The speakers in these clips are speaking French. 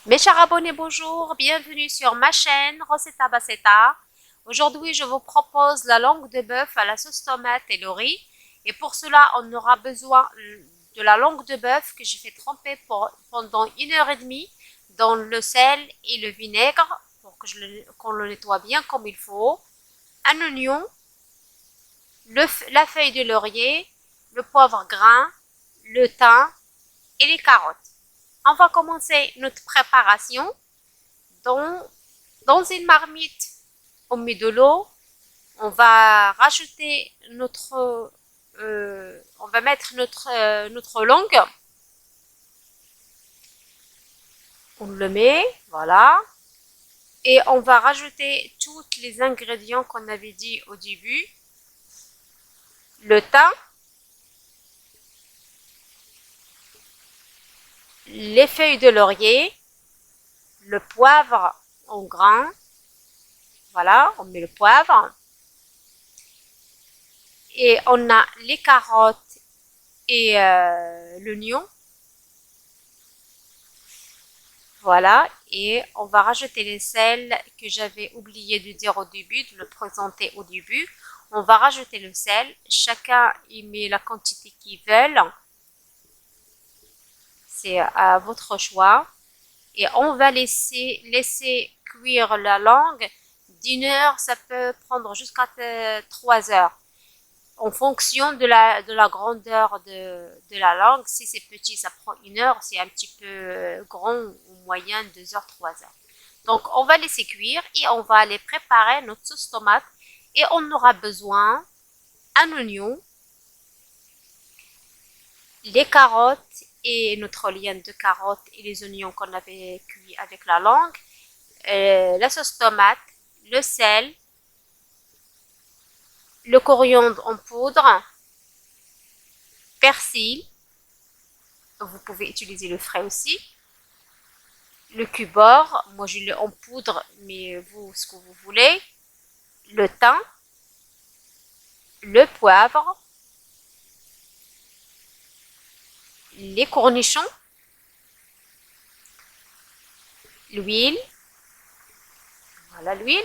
Mes chers abonnés, bonjour, bienvenue sur ma chaîne Rosetta Bassetta. Aujourd'hui, je vous propose la langue de bœuf à la sauce tomate et le riz. Et pour cela, on aura besoin de la langue de bœuf que j'ai fait tremper pendant 1 heure et demie dans le sel et le vinaigre pour que qu'on le nettoie bien comme il faut. Un oignon, la feuille de laurier, le poivre grain, le thym et les carottes. On va commencer notre préparation. Dans, dans une marmite, on met de l'eau, on va rajouter on va mettre notre langue, on le met, voilà, et on va rajouter tous les ingrédients qu'on avait dit au début, le thym, les feuilles de laurier, le poivre en grains, voilà, on met le poivre, et on a les carottes et l'oignon. Voilà, et on va rajouter les sels que j'avais oublié de dire au début, de le présenter au début. On va rajouter le sel, chacun y met la quantité qu'ils veulent, c'est à votre choix. Et on va laisser cuire la langue d'1 heure, ça peut prendre jusqu'à 3 heures en fonction de la grandeur de la langue. Si c'est petit, ça prend 1 heure. Si c'est un petit peu grand ou moyen, 2 heures, 3 heures. Donc, on va laisser cuire et on va aller préparer notre sauce tomate. Et on aura besoin un oignon, les carottes et notre lien de carottes et les oignons qu'on avait cuits avec la langue, la sauce tomate, le sel, le coriandre en poudre, persil, vous pouvez utiliser le frais aussi, le cubord, moi je l'ai en poudre, mais vous, ce que vous voulez, le thym, le poivre, les cornichons, l'huile, voilà l'huile,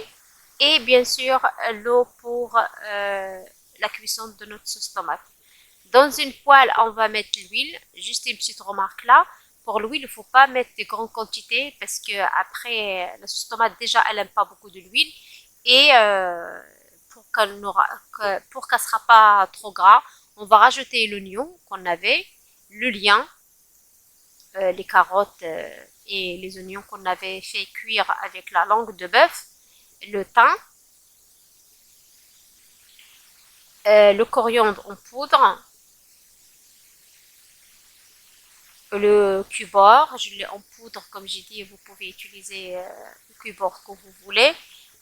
et bien sûr l'eau pour la cuisson de notre sauce tomate. Dans une poêle, on va mettre l'huile, juste une petite remarque là, pour l'huile, il ne faut pas mettre de grandes quantités parce que après la sauce tomate déjà elle n'aime pas beaucoup de l'huile et pour qu'elle ne sera pas trop gras, on va rajouter l'oignon qu'on avait, le lien, les carottes et les oignons qu'on avait fait cuire avec la langue de bœuf, le thym, le coriandre en poudre, le cubord, je l'ai en poudre comme j'ai dit, vous pouvez utiliser le cubord que vous voulez,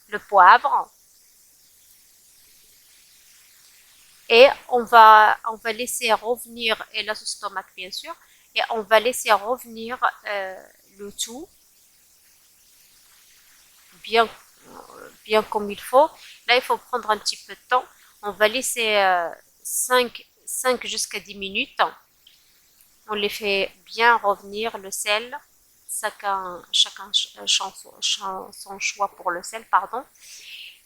le poivre, et on va laisser revenir, et la sauce tomate bien sûr, et on va laisser revenir le tout bien, bien comme il faut. Là, il faut prendre un petit peu de temps. On va laisser 5 jusqu'à 10 minutes. On les fait bien revenir, le sel. Chacun son choix pour le sel, pardon.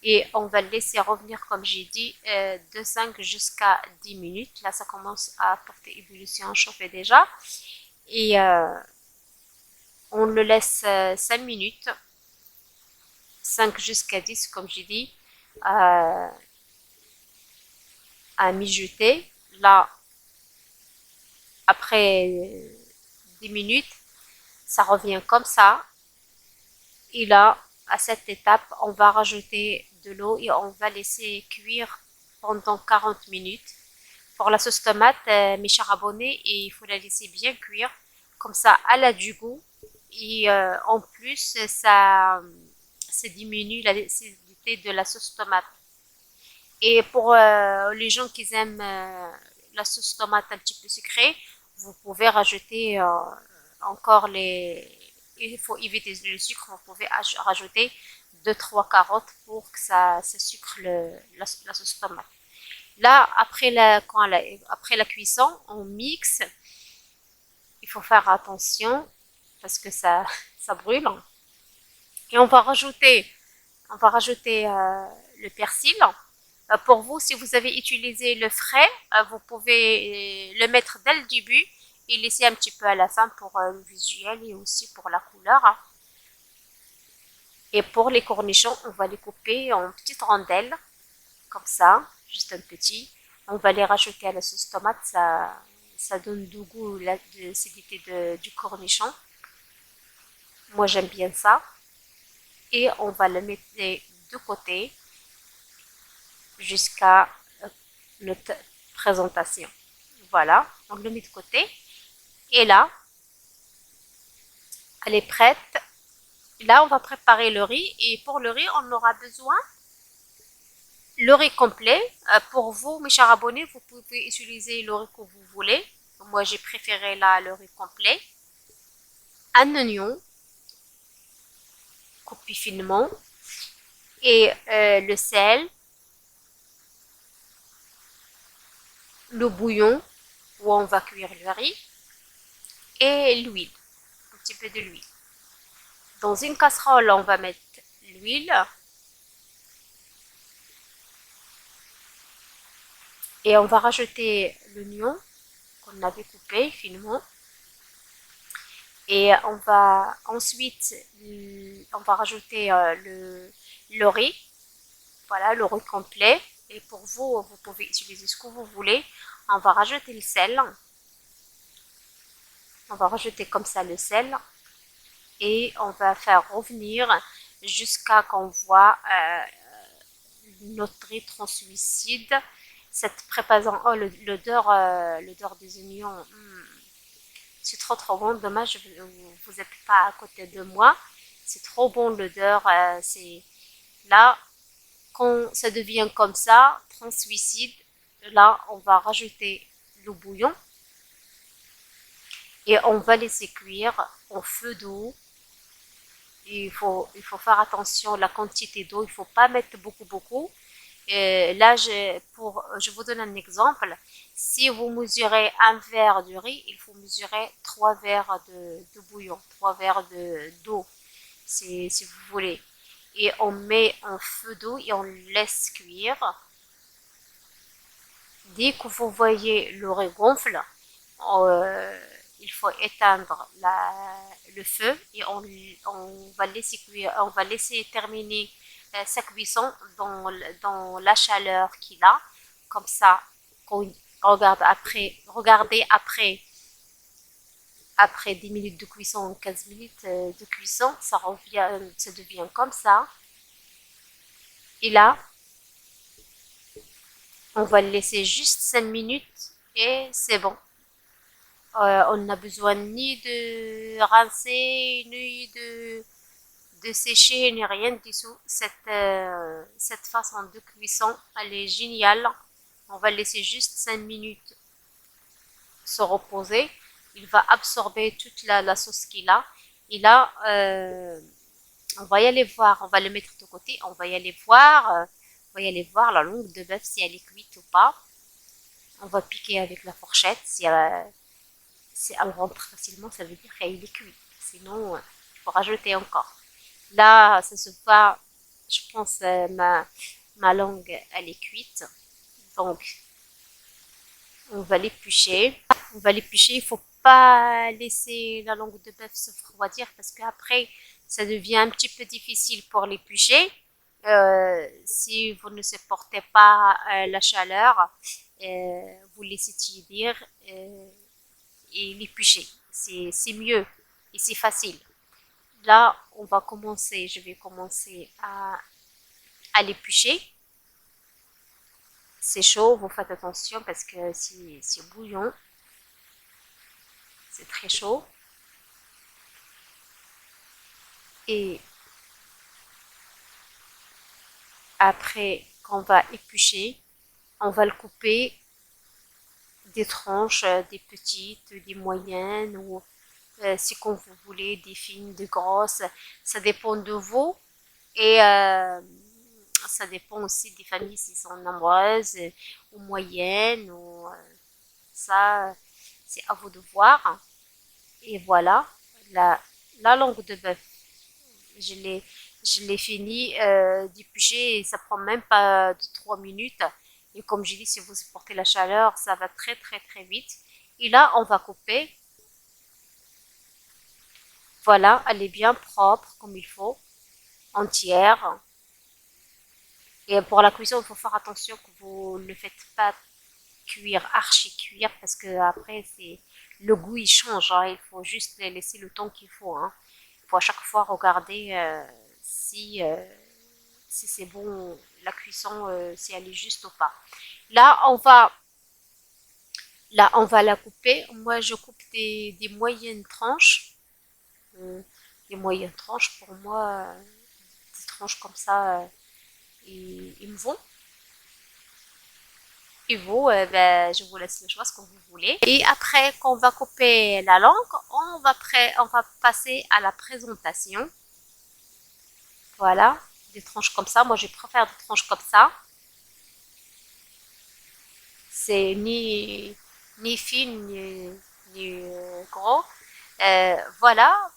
Et on va le laisser revenir, comme j'ai dit, de 5 jusqu'à 10 minutes. Là, ça commence à porter ébullition, chauffer déjà. Et on le laisse 5 minutes, 5 jusqu'à 10, comme j'ai dit, euh, à mijoter. Là, après 10 minutes, ça revient comme ça. Et là, à cette étape, on va rajouter de l'eau et on va laisser cuire pendant 40 minutes. Pour la sauce tomate, mes chers abonnés, et il faut la laisser bien cuire. Comme ça, elle a du goût. Et en plus, ça diminue l'acidité de la sauce tomate. Et pour les gens qui aiment la sauce tomate un petit peu sucrée, vous pouvez rajouter encore les... Il faut éviter le sucre, vous pouvez rajouter 2 3 carottes pour que ça sucre la sauce tomate. Là, après la cuisson, on mixe. Il faut faire attention. parce que ça brûle. Et on va rajouter le persil. Pour vous, si vous avez utilisé le frais, vous pouvez le mettre dès le début et laisser un petit peu à la fin pour le visuel et aussi pour la couleur. Et pour les cornichons, on va les couper en petites rondelles, comme ça, juste un petit. On va les rajouter à la sauce tomate, ça donne du goût, l'acidité du cornichon. Moi, j'aime bien ça. Et on va le mettre de côté jusqu'à notre présentation. Voilà, on le met de côté. Et là, elle est prête. Là, on va préparer le riz. Et pour le riz, on aura besoin le riz complet. Pour vous, mes chers abonnés, vous pouvez utiliser le riz que vous voulez. Moi, j'ai préféré là le riz complet. Un oignon coupé finement. Et le sel, le bouillon où on va cuire le riz et l'huile, un petit peu de l'huile. Dans une casserole, on va mettre l'huile et on va rajouter l'oignon qu'on avait coupé finement. Et on va ensuite, on va rajouter le riz, voilà, le riz complet. Et pour vous, vous pouvez utiliser ce que vous voulez. On va rajouter le sel. On va rajouter comme ça le sel. Et on va faire revenir jusqu'à qu'on voit notre riz translucide. Cette préparation, oh, l'odeur des oignons, c'est trop bon. Dommage, vous n'êtes pas à côté de moi. C'est trop bon l'odeur. C'est là, quand ça devient comme ça, translucide, là, on va rajouter le bouillon et on va laisser cuire au feu d'eau. Il faut faire attention à la quantité d'eau. Il ne faut pas mettre beaucoup. Là, je vous donne un exemple. Si vous mesurez un verre de riz, il faut mesurer 3 verres de bouillon, 3 verres d'eau, si vous voulez. Et on met un feu d'eau et on laisse cuire. Dès que vous voyez le riz gonfle, il faut éteindre le feu et on va laisser cuire, on va laisser terminer sa cuisson dans la chaleur qu'il a. Comme ça, quand regardez après 10 minutes de cuisson, 15 minutes de cuisson, ça devient comme ça. Et là, on va le laisser juste 5 minutes et c'est bon. On n'a besoin ni de rincer, ni de sécher, ni rien du tout. Cette façon de cuisson, elle est géniale. On va laisser juste 5 minutes se reposer. Il va absorber toute la sauce qu'il a. Et là, on va y aller voir. On va le mettre de côté. On va y aller voir. On va y aller voir la langue de bœuf si elle est cuite ou pas. On va piquer avec la fourchette. Si elle rentre facilement, ça veut dire qu'elle est cuite. Sinon, il faut rajouter encore. Là, ça se voit, je pense, ma langue, elle est cuite. Donc, on va l'éplucher. Il ne faut pas laisser la langue de bœuf se refroidir parce qu'après, ça devient un petit peu difficile pour l'éplucher. Si vous ne supportez pas la chaleur, vous laissez tiédir et l'éplucher. C'est mieux et c'est facile. Là, je vais commencer à l'éplucher. C'est chaud, vous faites attention parce que c'est bouillon. C'est très chaud. Et après qu'on va éplucher, on va le couper des tranches, des petites, des moyennes ou si comme vous voulez, des fines, des grosses. Ça dépend de vous. Et ça dépend aussi des familles s'ils sont nombreuses ou moyennes. Ça, c'est à vous de voir. Et voilà, là, la langue de bœuf. Je l'ai, je l'ai fini d'éplucher et ça prend même pas de 3 minutes. Et comme j'ai dit, si vous supportez la chaleur, ça va très très très vite. Et là, on va couper. Voilà, elle est bien propre comme il faut, entière. Et pour la cuisson, il faut faire attention que vous ne le faites pas cuire, archi cuire, parce que après, c'est le goût il change. Hein. Il faut juste laisser le temps qu'il faut. Hein. Il faut à chaque fois regarder si c'est bon la cuisson, si elle est juste ou pas. Là, on va la couper. Moi, je coupe des moyennes tranches. Euh, des moyennes tranches, pour moi, des tranches comme ça, ils me vont. Et vous, ben, je vous laisse le choix ce que vous voulez. Et après qu'on va couper la langue, on va passer à la présentation. Voilà, des tranches comme ça. Moi, je préfère des tranches comme ça. C'est ni fine ni gros. Voilà,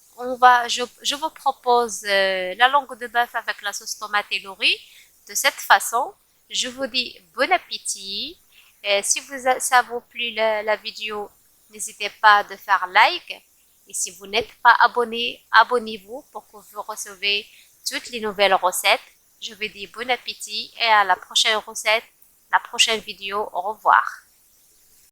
je vous propose la langue de bœuf avec la sauce tomate et le riz. De cette façon, je vous dis bon appétit. Si ça vous plu la vidéo, n'hésitez pas de faire like. Et si vous n'êtes pas abonné, abonnez-vous pour que vous recevez toutes les nouvelles recettes. Je vous dis bon appétit et à la prochaine recette, la prochaine vidéo. Au revoir.